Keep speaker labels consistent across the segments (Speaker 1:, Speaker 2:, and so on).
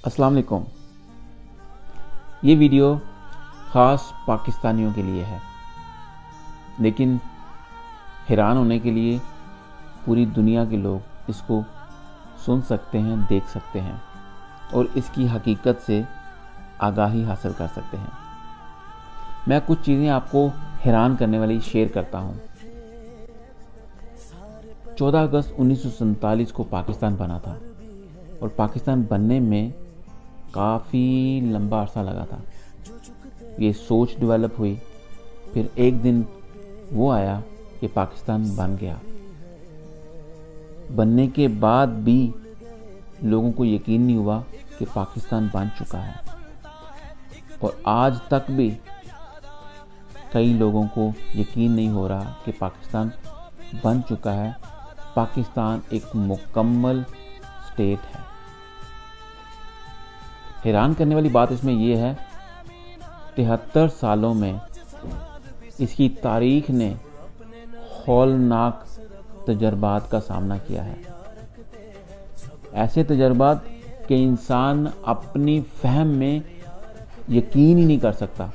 Speaker 1: अस्सलाम वालेकुम। ये वीडियो ख़ास पाकिस्तानियों के लिए है, लेकिन हैरान होने के लिए पूरी दुनिया के लोग इसको सुन सकते हैं, देख सकते हैं और इसकी हकीकत से आगाही हासिल कर सकते हैं। मैं कुछ चीज़ें आपको हैरान करने वाली शेयर करता हूँ। 14 अगस्त 1947 को पाकिस्तान बना था और पाकिस्तान बनने में काफ़ी लंबा अरसा लगा था। ये सोच डेवलप हुई, फिर एक दिन वो आया कि पाकिस्तान बन गया। बनने के बाद भी लोगों को यकीन नहीं हुआ कि पाकिस्तान बन चुका है और आज तक भी कई लोगों को यकीन नहीं हो रहा कि पाकिस्तान बन चुका है। पाकिस्तान एक मुकम्मल स्टेट है। हैरान करने वाली बात इसमें यह है, 73 सालों में इसकी तारीख ने हौलनाक तजर्बात का सामना किया है। ऐसे तजर्बात कि इंसान अपनी फहम में यकीन ही नहीं कर सकता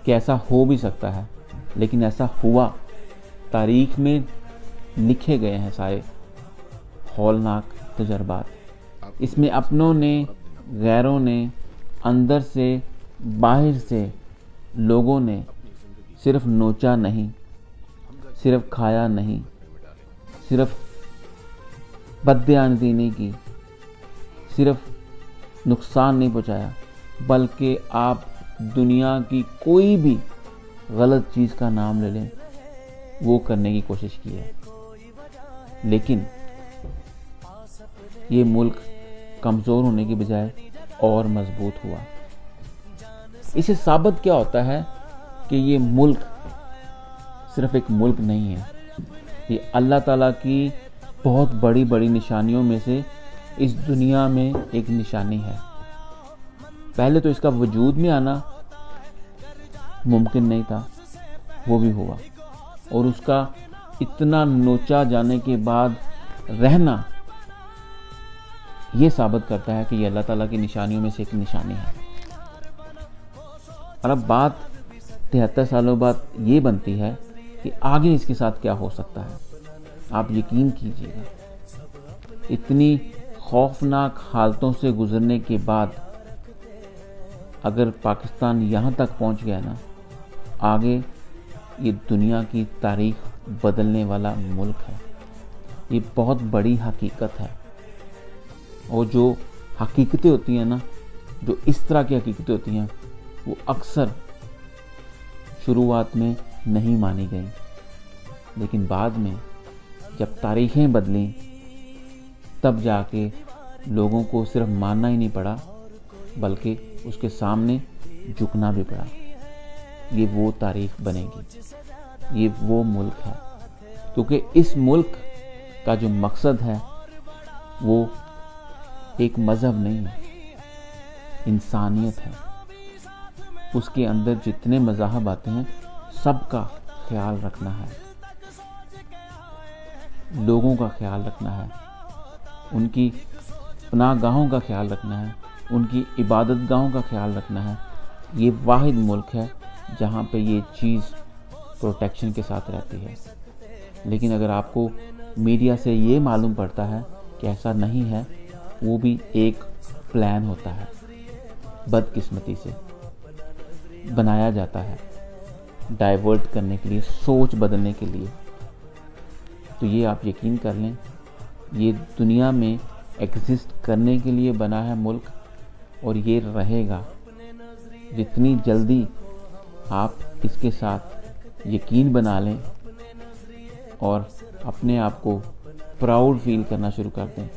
Speaker 1: कि ऐसा हो भी सकता है, लेकिन ऐसा हुआ। तारीख में लिखे गए हैं सारे हौलनाक तजर्बात। इसमें अपनों ने, गैरों ने, अंदर से बाहर से लोगों ने सिर्फ नोचा नहीं, सिर्फ खाया नहीं, सिर्फ बदयानती नहीं की, सिर्फ नुकसान नहीं पहुंचाया, बल्कि आप दुनिया की कोई भी गलत चीज़ का नाम ले लें, वो करने की कोशिश की है। लेकिन ये मुल्क कमज़ोर होने की बजाय और मजबूत हुआ। इससे साबित क्या होता है कि ये मुल्क सिर्फ एक मुल्क नहीं है, ये अल्लाह ताला की बहुत बड़ी बड़ी निशानियों में से इस दुनिया में एक निशानी है। पहले तो इसका वजूद में आना मुमकिन नहीं था, वो भी हुआ, और उसका इतना नोचा जाने के बाद रहना ये साबित करता है कि ये अल्लाह ताला की निशानियों में से एक निशानी है। और अब बात 73 सालों बाद ये बनती है कि आगे इसके साथ क्या हो सकता है। आप यकीन कीजिएगा, इतनी खौफनाक हालतों से गुजरने के बाद अगर पाकिस्तान यहाँ तक पहुँच गया ना, आगे ये दुनिया की तारीख बदलने वाला मुल्क है। ये बहुत बड़ी हकीकत है। और जो हकीकतें होती हैं ना, जो इस तरह की हकीकतें होती हैं, वो अक्सर शुरुआत में नहीं मानी गई, लेकिन बाद में जब तारीखें बदली तब जाके लोगों को सिर्फ मानना ही नहीं पड़ा, बल्कि उसके सामने झुकना भी पड़ा। ये वो तारीख बनेगी, ये वो मुल्क है, क्योंकि इस मुल्क का जो मकसद है वो एक मज़हब नहीं है, इंसानियत है। उसके अंदर जितने मज़ाहब आते हैं सबका ख्याल रखना है, लोगों का ख्याल रखना है, उनकी पनाहगाहों का ख्याल रखना है, उनकी इबादत गाहों का ख्याल रखना है। ये वाहिद मुल्क है जहाँ पे ये चीज़ प्रोटेक्शन के साथ रहती है। लेकिन अगर आपको मीडिया से ये मालूम पड़ता है कि ऐसा नहीं है, वो भी एक प्लान होता है, बदकिस्मती से बनाया जाता है, डाइवर्ट करने के लिए, सोच बदलने के लिए। तो ये आप यकीन कर लें, ये दुनिया में एग्जिस्ट करने के लिए बना है मुल्क, और ये रहेगा। जितनी जल्दी आप इसके साथ यकीन बना लें और अपने आप को प्राउड फील करना शुरू कर दें,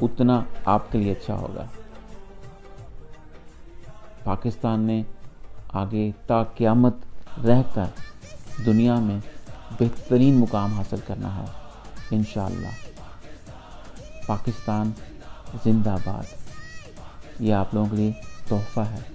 Speaker 1: उतना आपके लिए अच्छा होगा। पाकिस्तान ने आगे ता क़यामत रहकर दुनिया में बेहतरीन मुकाम हासिल करना है इंशाअल्लाह। पाकिस्तान जिंदाबाद। ये आप लोगों के लिए तोहफ़ा है।